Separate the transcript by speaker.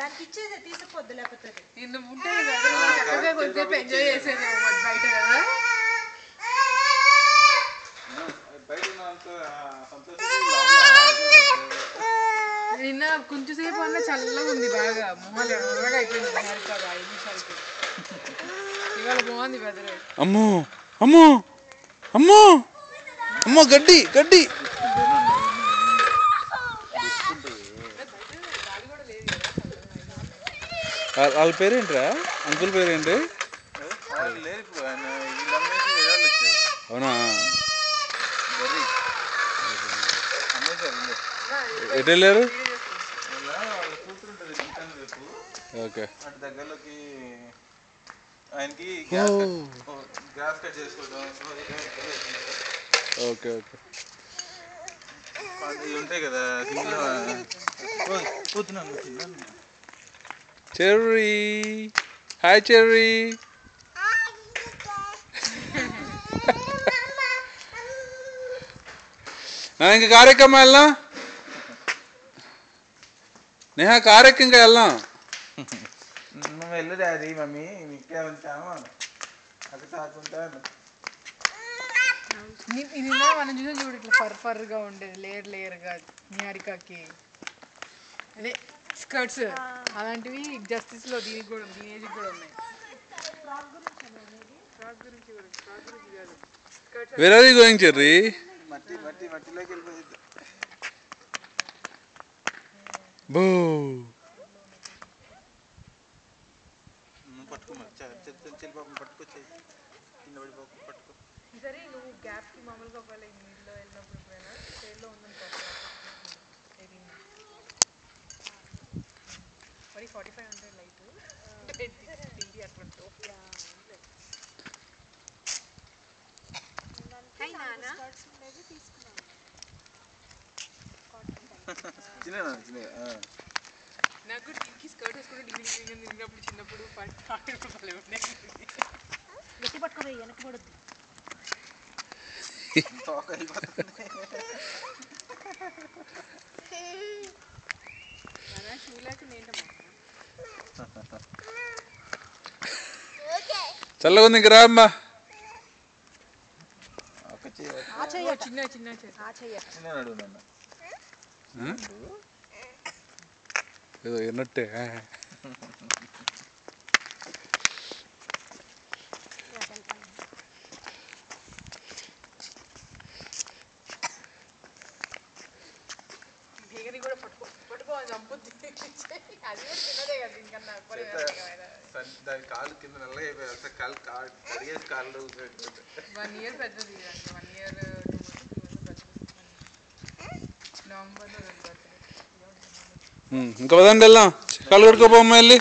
Speaker 1: దానికి ఇచ్చేది తీసుకుపోద్దు లేకపోతే
Speaker 2: నిన్ను ఉంటే చక్కగా కొద్దిసేపు ఎంజాయ్ చేసేది బయట కదా నిన్న కొంచెంసేపు అన్న చల్లగా ఉంది బాగా మొహాలు ఎర్రగా అయిపోయింది 5 నిమిషాలకి ఇవాళ బాగుంది వెదర్
Speaker 3: అమ్మో అమ్మో అమ్మో అమ్మో గడ్డి గడ్డి వాళ్ళ పేరేంట్రా అంకుల్ పేరేంటి అవునా ఎటు వెళ్ళారు ఓకే
Speaker 4: దగ్గరలోకి ఆయనకి గ్యాస్ కట్ చేసుకోవడం
Speaker 3: ఓకే ఓకే
Speaker 4: ఉంటాయి కదా పోతున్నాను
Speaker 3: చెర్రీ హాయ్ చెర్రీ நான் இங்கே காரைக்கம்மா எல்லாம் நேஹா காரைக்கு இங்கே எல்லாம்
Speaker 4: మేము వెళ్ళదు మమ్మీ మీకే ఉంటాము అక్కడ సాగుతుంటాను
Speaker 2: నిన్న మనం చూసాం చూడు ఇట్లా ఫర్గా ఉండేది లేయర్గా నిహారికకి అదే స్కర్ట్స్ అలాంటివి జస్టిస్లో దీనికి కూడా దీని ఏజ్కి కూడా ఉన్నాయి ఫ్రాక్ గురించి కాదు
Speaker 3: Where are you going, Cherry?
Speaker 4: మట్టిలోకి వెళ్ళిపోయింది
Speaker 3: Boo.
Speaker 4: పట్టుకొచ్చాయి కింద పట్టుకో
Speaker 2: సరే నువ్వు గ్యాప్కి మామూలుగా ఒకవేళ నీళ్ళలో వెళ్ళినప్పుడు ఎప్పుడైనా ట్రైన్లో ఉందని మరి 45 అంటే లైట్ అట్లా నాకు టీకి స్కర్ట్ వేసుకుంటే డిగ్రీ తిరిగినప్పుడు చిన్నప్పుడు
Speaker 1: గట్టి పట్టుకోవే వెనక్కి పడుద్ది
Speaker 2: షూ లేకుండా ఏంటమ్మా
Speaker 3: చల్లగా ఉంది ఇంకా రా అమ్మా ఏదో ఎన్నట్టే
Speaker 2: కూడా పట్టుకోవాలి చంపుద్ది అది కూడా చిన్నదే కదా ఇంకన్నా
Speaker 4: దాని కాళ్ళు కింద నల్లగా అయిపోయాయి కాళ్ళు కడిగేసి కాళ్ళు
Speaker 2: 1 year పెద్దది 1 year 2 months నవంబర్లో
Speaker 3: ఇంకా పదండి వెళ్దాం కాళ్ళు కడుకోపోమ్మా వెళ్ళి